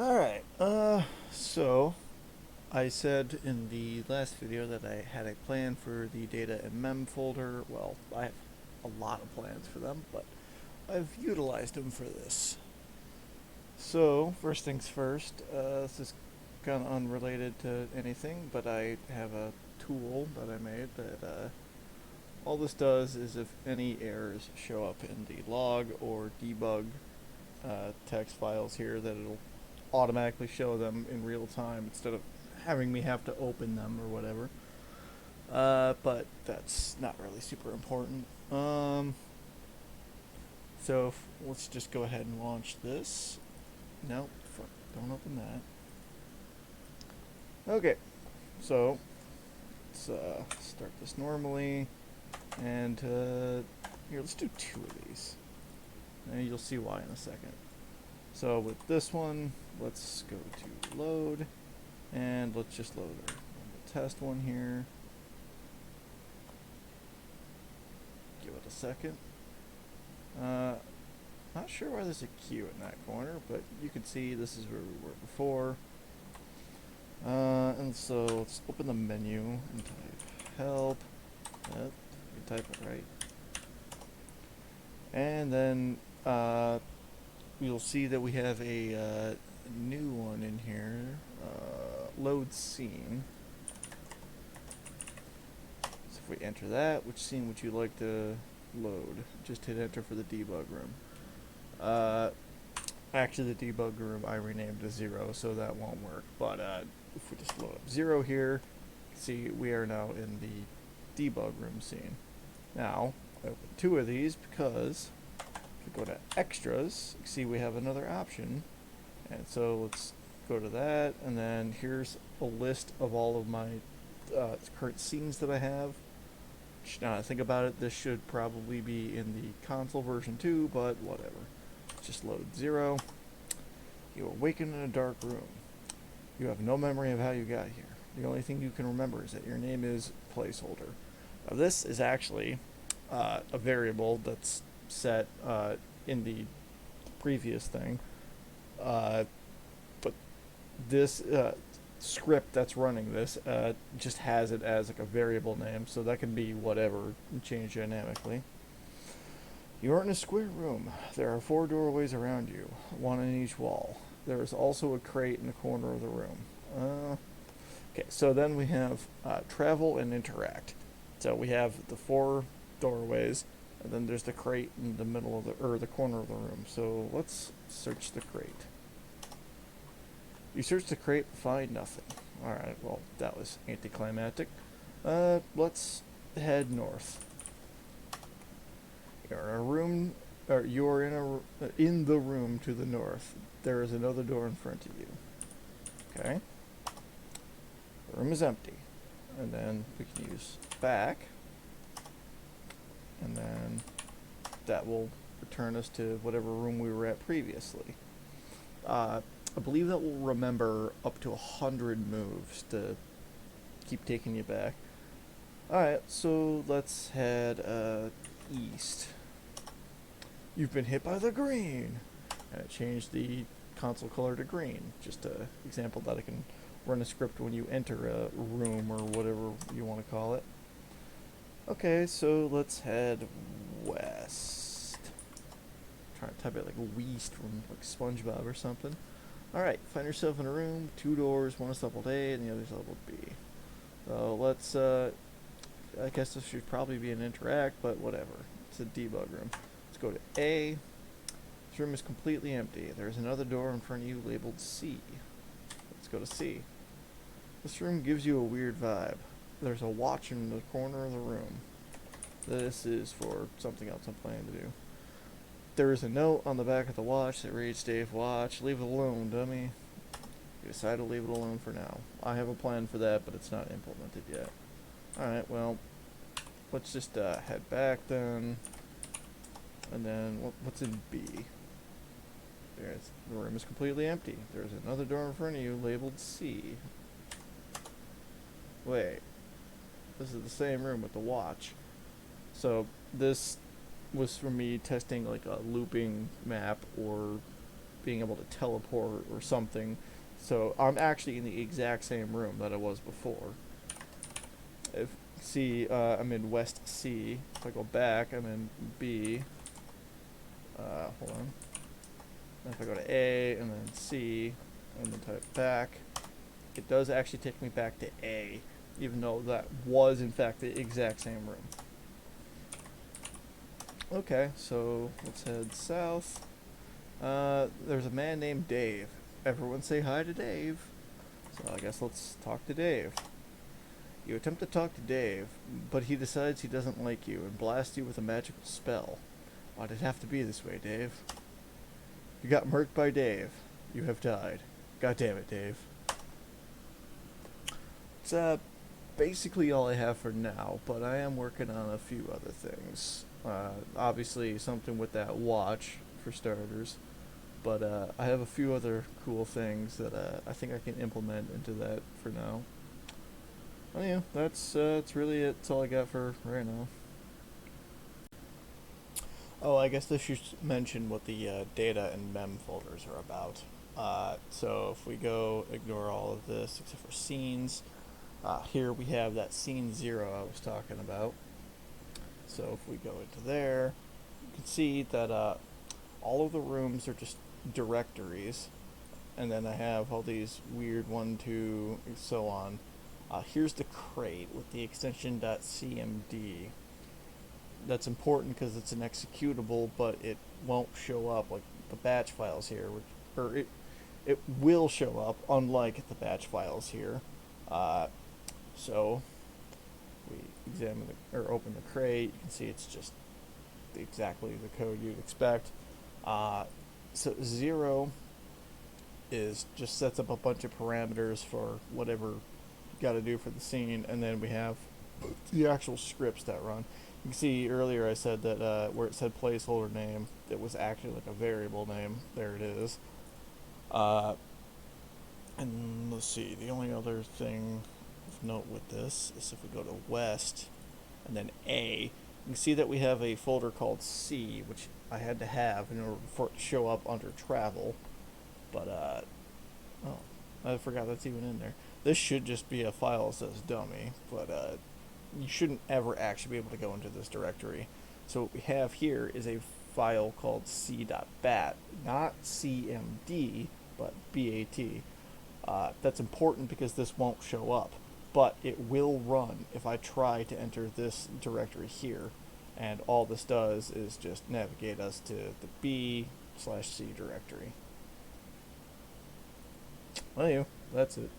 Alright, so I said in the last video that I had a plan for the data and mem folder. Well, I have a lot of plans for them, but I've utilized them for this. So, first things first, this is kind of unrelated to anything, but I have a tool that I made that all this does is if any errors show up in the log or debug text files here, that it'll automatically show them in real time instead of having me have to open them or whatever. But that's not really super important. So let's just go ahead and launch this. No, fuck, don't open that. Okay, so let's start this normally, and here, let's do 2 of these, and you'll see why in a second. So with this one, let's go to load, and let's just load our test one here. Give it a second. Not sure why there's a Q in that corner, but you can see this is where we were before. And so let's open the menu and type help. Yep, you can type it right. And then you'll see that we have a new one in here, load scene. So if we enter that, which scene would you like to load? Just hit enter for the debug room. Actually, the debug room I renamed to 0, so that won't work. But if we just load up 0 here, see we are now in the debug room scene. Now, I open 2 of these because if we go to extras, you see we have another option. And so let's go to that, and then here's a list of all of my current scenes that I have. Now I think about it, this should probably be in the console version too, but whatever. Just load 0. You awaken in a dark room. You have no memory of how you got here. The only thing you can remember is that your name is placeholder. Now this is actually a variable that's set in the previous thing, but this script that's running this just has it as like a variable name, so that can be whatever and change dynamically. You are in a square room. There are 4 doorways around you, 1 in each wall. There is also a crate in the corner of the room. Okay, so then we have travel and interact. So we have the 4 doorways, and then there's the crate in the middle of the corner of the room. So let's search the crate. You search the crate, find nothing. Alright, well, that was anticlimactic. Let's head north. You're in a room, or you're in the room to the north. There is another door in front of you. Okay. The room is empty. And then we can use back. And then that will return us to whatever room we were at previously. I believe that will remember up to 100 moves to keep taking you back. Alright, so let's head east. You've been hit by the green! And it changed the console color to green. Just an example that I can run a script when you enter a room or whatever you want to call it. Okay, so let's head west. Try to type it like Weast from like SpongeBob or something. Alright, find yourself in a room, 2 doors, one is labeled A and the other is labeled B. So let's, I guess this should probably be an interact, but whatever. It's a debug room. Let's go to A. This room is completely empty. There's another door in front of you labeled C. Let's go to C. This room gives you a weird vibe. There's a watch in the corner of the room. This is for something else I'm planning to do. There is a note on the back of the watch that reads, Dave, watch, leave it alone, dummy. You decide to leave it alone for now. I have a plan for that, but it's not implemented yet. Alright, well, let's just head back then. And then, what's in B? The room is completely empty. There's another door in front of you labeled C. Wait. This is the same room with the watch. So, this was for me testing like a looping map or being able to teleport or something. So I'm actually in the exact same room that I was before. If C, I'm in West C. If I go back, I'm in B. Hold on. And if I go to A and then C and then type back, it does actually take me back to A, even though that was in fact the exact same room. Okay, so let's head south. There's a man named Dave. Everyone say hi to Dave. So I guess let's talk to Dave. You attempt to talk to Dave, but he decides he doesn't like you and blasts you with a magical spell. Why'd it have to be this way, Dave? You got murked by Dave. You have died. God damn it, Dave. It's basically all I have for now, but I am working on a few other things. Obviously something with that watch, for starters. But I have a few other cool things that I think I can implement into that for now. Oh yeah, that's really it. That's all I got for right now. Oh, I guess I should mention what the data and mem folders are about. So if we go ignore all of this except for scenes, here we have that scene 0 I was talking about. So if we go into there, you can see that all of the rooms are just directories, and then I have all these weird 1, 2, and so on. Here's the crate with the extension .cmd. That's important because it's an executable, but it won't show up like the batch files here, or it will show up, unlike the batch files here. So we examine or open the crate. You can see it's just exactly the code you'd expect. So 0 is just sets up a bunch of parameters for whatever you got to do for the scene, and then we have the actual scripts that run. You can see earlier I said that where it said placeholder name, it was actually like a variable name. There it is. And let's see, the only other thing of note with this is if we go to West and then A, you can see that we have a folder called C, which I had to have in order for it to show up under travel. But, oh, I forgot that's even in there. This should just be a file that says dummy, but you shouldn't ever actually be able to go into this directory. So what we have here is a file called c.bat, not cmd, but bat. That's important because this won't show up, but it will run if I try to enter this directory here, and all this does is just navigate us to the B/C directory. Well, that's it.